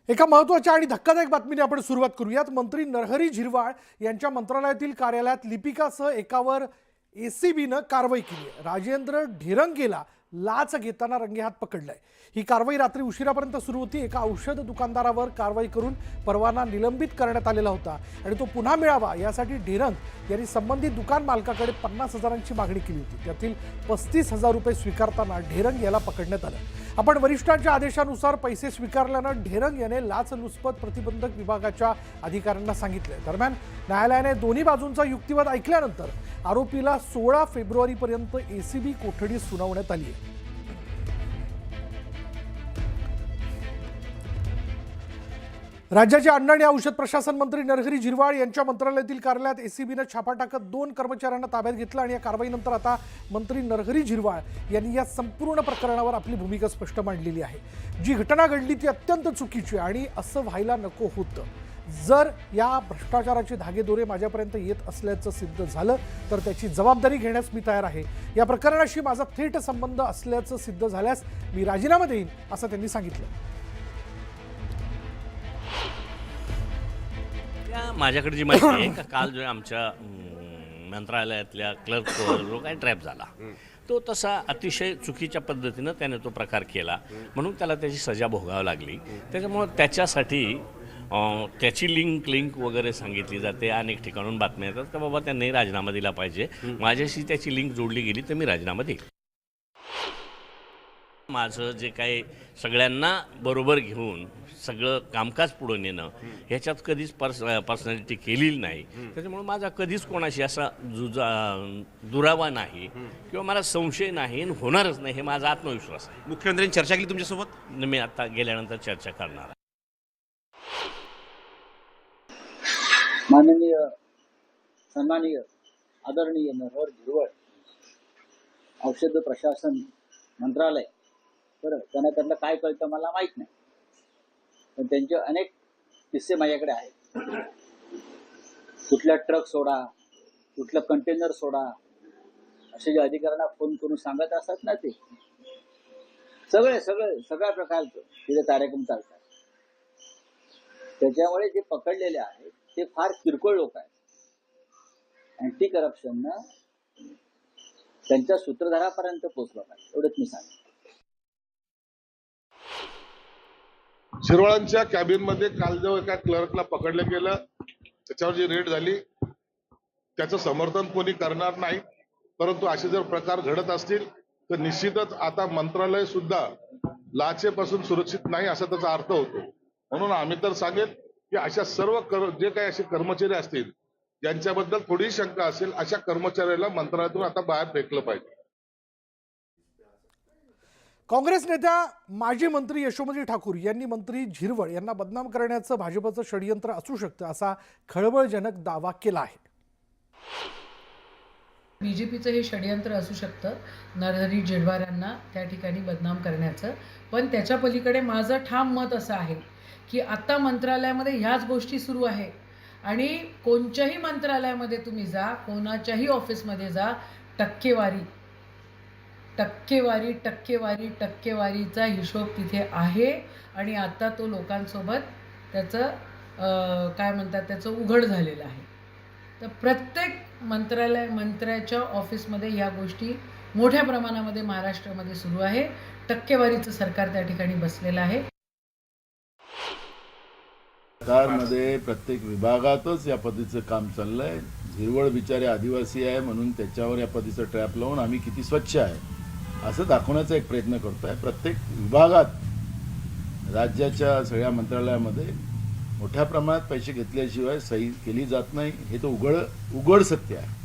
एका महत्त्वाच्या आणि धक्कादायक बातमीने आपण सुरुवात करूयात। मंत्री नरहरी झिरवाळ यांच्या मंत्रालयातील कार्यालयात लिपिकासह एकावर एसीबीनं कारवाई केली आहे। राजेंद्र ढेरंगेला लाच घेताना रंगेहात पकडलाय। ही कारवाई रात्री उशिरापर्यंत सुरू होती। एका औषध दुकानदारावर कारवाई करून परवाना निलंबित करण्यात आलेला होता आणि तो पुन्हा मिळावा यासाठी ढेरंग यांनी संबंधित दुकान मालकाकडे 50,000ची मागणी केली होती। त्यातील 35,000 रुपये स्वीकारताना ढेरंग याला पकडण्यात आलं। आपण वरिष्ठांच्या आदेशानुसार पैसे स्वीकारल्यानं ढेरंग याने लाचलुचपत प्रतिबंधक विभागाच्या अधिकाऱ्यांना सांगितले। दरम्यान न्यायालयाने दोन्ही बाजूंचा युक्तिवाद ऐकल्यानंतर आरोपीला 16 फेब्रुवारीपर्यंत एसीबी कोठडीत सुनावण्यात आली आहे। राज्याचे अन्न आणि औषध प्रशासन मंत्री नरहरी झिरवाळ यांच्या मंत्रालयातील कार्यालयात एसीबीनं छापा टाकत 2 कर्मचाऱ्यांना ताब्यात घेतलं आणि या कारवाईनंतर आता मंत्री नरहरी झिरवाळ यांनी या संपूर्ण प्रकरणावर आपली भूमिका स्पष्ट मांडलेली आहे। जी घटना घडली ती अत्यंत चुकीची आणि असं व्हायला नको होतं। जर या भ्रष्टाचाराचे धागेदोरे माझ्यापर्यंत येत असल्याचं सिद्ध झालं तर त्याची जबाबदारी घेण्यास मी तयार आहे। या प्रकरणाशी माझा थेट संबंध असल्याचं सिद्ध झाल्यास मी राजीनामा देईन असं त्यांनी सांगितलं। माझ्याकडे जी माहिती आहे का काल जो आमच्या मंत्रालयातल्या क्लर्कवर जो काही ट्रॅप झाला तो तसा अतिशय चुकीच्या पद्धतीनं त्याने तो प्रकार केला म्हणून त्याला त्याची सजा भोगावी लागली। त्याच्यामुळं त्याच्यासाठी त्याची लिंक वगैरे सांगितली जाते। अनेक ठिकाणून बातम्या येतात का बाबा त्यांनी राजीनामा दिला पाहिजे। माझ्याशी त्याची लिंक जोडली गेली तर मी राजीनामा देईल। माझं जे काही सगळ्यांना बरोबर घेऊन सगळं कामकाज पुढे नेणं ह्याच्यात कधीच पर्सनॅलिटी केलेली नाही। त्याच्यामुळे माझा कधीच कोणाशी असा दुरावा नाही किंवा मला संशय नाही आणि होणारच नाही हे माझा आत्मविश्वास आहे। मुख्यमंत्र्यांनी चर्चा केली तुमच्यासोबत? मी आता गेल्यानंतर चर्चा करणार आहे। माननीय सन्माननीय आदरणीय नरहरी झिरवाळ औषध प्रशासन मंत्रालय, बरं त्यांना त्यातलं काय कळतं मला माहीत नाही, पण त्यांचे अनेक किस्से माझ्याकडे आहेत। कुठल्या ट्रक सोडा, कुठलं कंटेनर सोडा, असे जे अधिकाऱ्यांना फोन करून सांगत असतात ना, ते सगळ्या प्रकारचं तिथे कार्यक्रम चालतात। त्याच्यामुळे जे पकडलेले आहेत ते फार किरकोळ लोक आहेत। अँटी करप्शननं त्यांच्या सूत्रधारापर्यंत पोहोचलं पाहिजे एवढंच मी सांगेन। झिरवाळांच्या कॅबिनमध्ये काल जेव्हा एका क्लर्कला पकडलं गेलं त्याच्यावर जी रेड झाली त्याचं समर्थन कोणी करणार नाही, परंतु असे जर प्रकार घडत असतील तर निश्चितच आता मंत्रालय सुद्धा लाचेपासून सुरक्षित नाही असा त्याचा अर्थ होतो। म्हणून आम्ही तर सांगेन की अशा सर्व जे काही असे कर्मचारी असतील ज्यांच्याबद्दल थोडी शंका असेल अशा कर्मचाऱ्याला मंत्रालयातून आता बाहेर फेकलं पाहिजे। काँग्रेस नेत्या माजी मंत्री यशोमती ठाकूर यांनी मंत्री झिरवाळ यांना बदनाम करण्याचं भाजपचं षडयंत्र असू शकतं असा खळबळजनक दावा केला आहे। बीजेपीचं हे षडयंत्र असू शकतं नरहरी झिरवाळ यांना त्या ठिकाणी बदनाम करण्याचं, पण त्याच्या पलीकडे माझं ठाम मत असं आहे की आता मंत्रालयामध्ये ह्याच गोष्टी सुरू आहे आणि कोणत्याही मंत्रालयामध्ये तुम्ही जा, कोणाच्याही ऑफिसमध्ये जा, टक्केवारीचा हिशोब तिथे आहे आणि आता तो लोकांसोबत त्याचं काय म्हणतात त्याचं उघड झालेलं आहे। तर प्रत्येक मंत्र्याच्या ऑफिसमध्ये या गोष्टी मोठ्या प्रमाणामध्ये महाराष्ट्रामध्ये सुरू आहे। टक्केवारीचं सरकार त्या ठिकाणी बसलेलं आहे। सरकारमध्ये प्रत्येक विभागातच या पद्धतीचं काम चाललंय। झिरवाळ बिचारे आदिवासी आहे म्हणून त्याच्यावर या पद्धतीचं ट्रॅप लावून आम्ही किती स्वच्छ आहे असं दाखवण्याचा एक प्रयत्न करतो आहे। प्रत्येक विभागात राज्याच्या सगळ्या मंत्रालयामध्ये मोठ्या प्रमाणात पैसे घेतल्याशिवाय सही केली जात नाही, हे तर उघड सत्य आहे।